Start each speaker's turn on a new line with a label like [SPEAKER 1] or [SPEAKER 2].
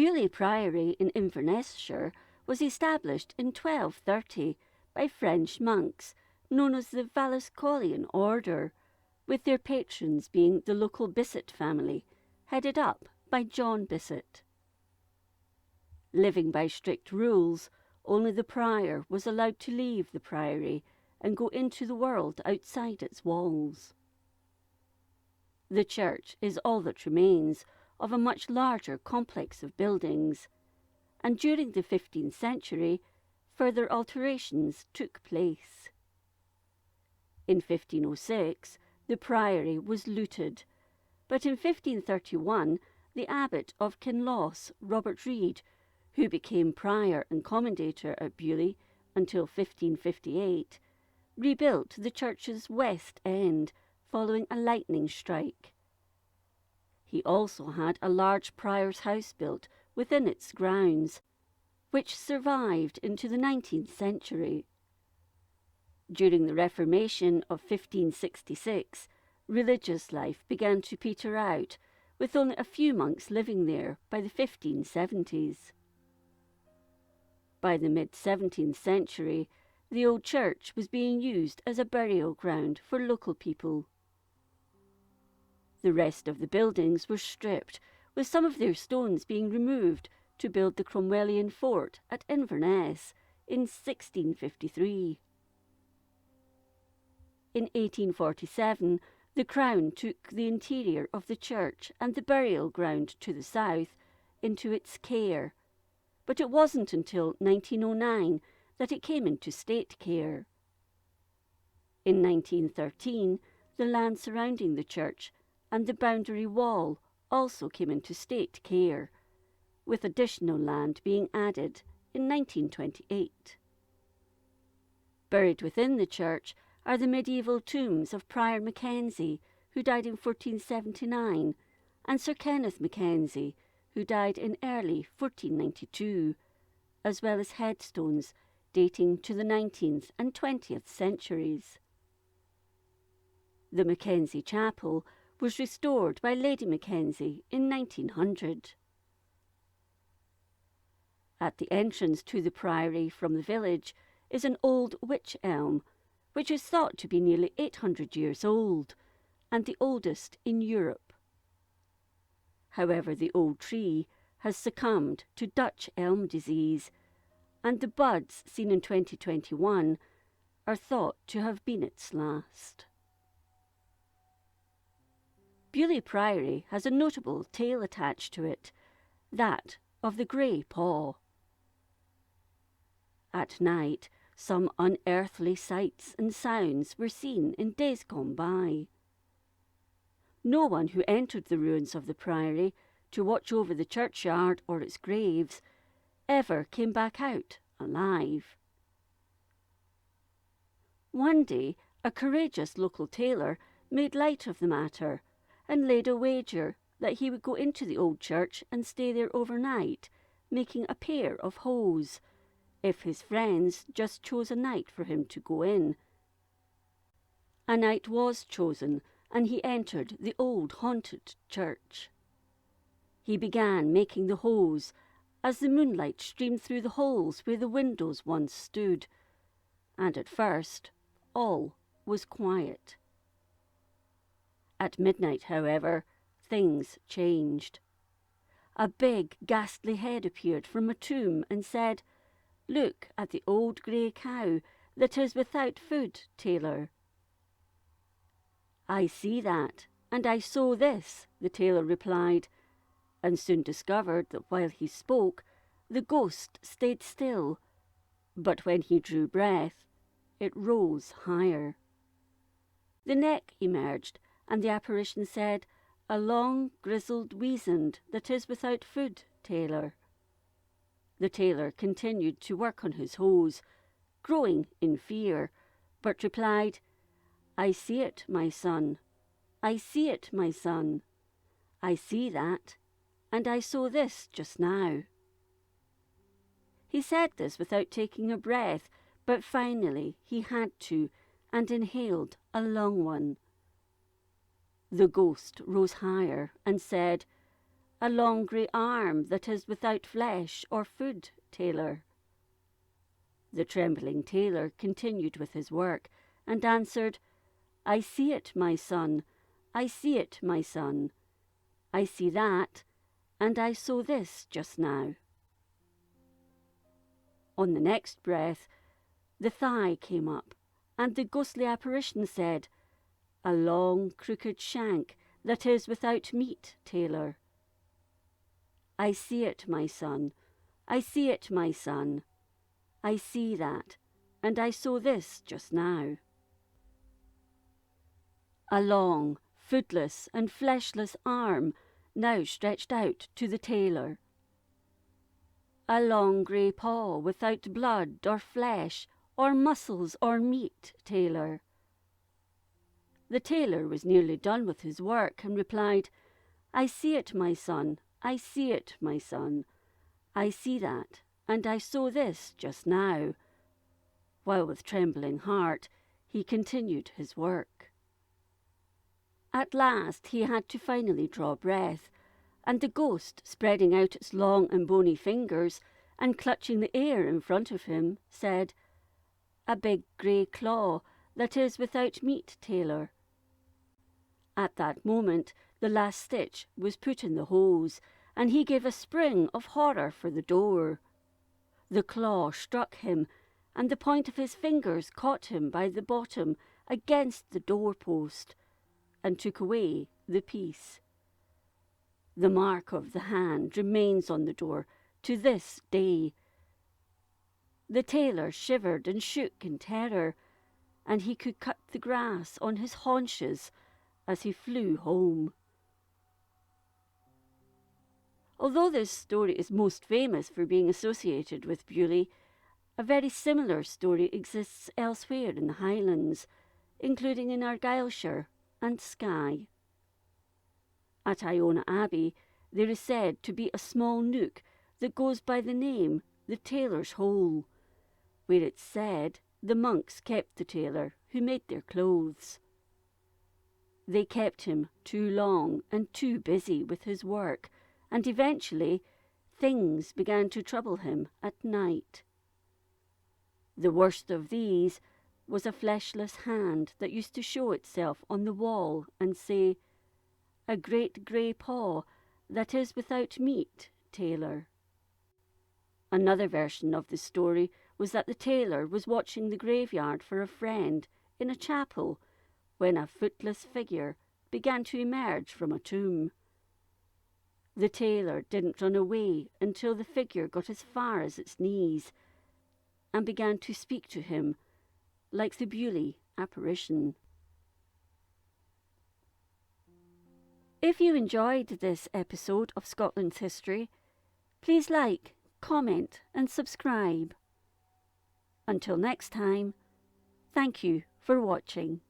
[SPEAKER 1] Beauly Priory in Inverness-shire was established in 1230 by French monks known as the Valescolian order, with their patrons being the local Bissett family, headed up by John Bissett. Living by strict rules, only the prior was allowed to leave the priory and go into the world outside its walls. The church is all that remains of a much larger complex of buildings, and during the 15th century further alterations took place. In 1506 the priory was looted, but in 1531 the abbot of Kinloss, Robert Reid, who became prior and commendator at Beauly until 1558, rebuilt the church's west end following a lightning strike. He also had a large prior's house built within its grounds, which survived into the 19th century. During the Reformation of 1566, religious life began to peter out, with only a few monks living there by the 1570s. By the mid-17th century, the old church was being used as a burial ground for local people. The rest of the buildings were stripped, with some of their stones being removed to build the Cromwellian fort at Inverness in 1653. In 1847, the Crown took the interior of the church and the burial ground to the south into its care, but it wasn't until 1909 that it came into state care. In 1913, the land surrounding the church and the boundary wall also came into state care, with additional land being added in 1928. Buried within the church are the medieval tombs of Prior Mackenzie, who died in 1479, and Sir Kenneth Mackenzie, who died in early 1492, as well as headstones dating to the 19th and 20th centuries. The Mackenzie Chapel was restored by Lady Mackenzie in 1900. At the entrance to the priory from the village is an old wych elm, which is thought to be nearly 800 years old, and the oldest in Europe. However, the old tree has succumbed to Dutch elm disease, and the buds seen in 2021 are thought to have been its last. Beauly Priory has a notable tale attached to it, that of the grey paw. At night, some unearthly sights and sounds were seen in days gone by. No one who entered the ruins of the priory to watch over the churchyard or its graves ever came back out alive. One day, a courageous local tailor made light of the matter and laid a wager that he would go into the old church and stay there overnight, making a pair of hose, if his friends just chose a night for him to go in. A night was chosen, and he entered the old haunted church. He began making the hose as the moonlight streamed through the holes where the windows once stood, and at first all was quiet. At midnight, however, things changed. A big, ghastly head appeared from a tomb and said, "Look at the old grey cow that is without food, tailor." "I see that, and I saw this," the tailor replied, and soon discovered that while he spoke, the ghost stayed still, but when he drew breath, it rose higher. The neck emerged, and the apparition said, "A long, grizzled weasand that is without food, tailor." The tailor continued to work on his hose, growing in fear, but replied, "I see it, my son. I see it, my son. I see that, and I saw this just now." He said this without taking a breath, but finally he had to, and inhaled a long one. The ghost rose higher and said, a long grey arm that is without flesh or food, tailor. The trembling tailor continued with his work, and answered, I see it, my son, I see it, my son. I see that, and I saw this just now. On the next breath, the thigh came up, and the ghostly apparition said, a long crooked shank that is without meat, tailor. I see it, my son, I see it, my son. I see that, and I saw this just now. A long, foodless and fleshless arm now stretched out to the tailor. A long grey paw without blood or flesh or muscles or meat, tailor. The tailor was nearly done with his work and replied, I see it, my son, I see it, my son. I see that, and I saw this just now, while with trembling heart he continued his work. At last he had to finally draw breath, and the ghost, spreading out its long and bony fingers and clutching the air in front of him, said, a big grey claw that is without meat, tailor. At that moment the last stitch was put in the hose, and he gave a spring of horror for the door. The claw struck him, and the point of his fingers caught him by the bottom against the doorpost, and took away the piece. The mark of the hand remains on the door to this day. The tailor shivered and shook in terror, and he could cut the grass on his haunches as he flew home. Although this story is most famous for being associated with Beauly, a very similar story exists elsewhere in the Highlands, including in Argyllshire and Skye. At Iona Abbey there is said to be a small nook that goes by the name the Tailor's Hole, where it's said the monks kept the tailor who made their clothes. They kept him too long and too busy with his work, and eventually things began to trouble him at night. The worst of these was a fleshless hand that used to show itself on the wall and say, a great grey paw that is without meat, tailor. Another version of the story was that the tailor was watching the graveyard for a friend in a chapel when a footless figure began to emerge from a tomb. The tailor didn't run away until the figure got as far as its knees and began to speak to him like the Beauly apparition. If you enjoyed this episode of Scotland's History, please like, comment and subscribe. Until next time, thank you for watching.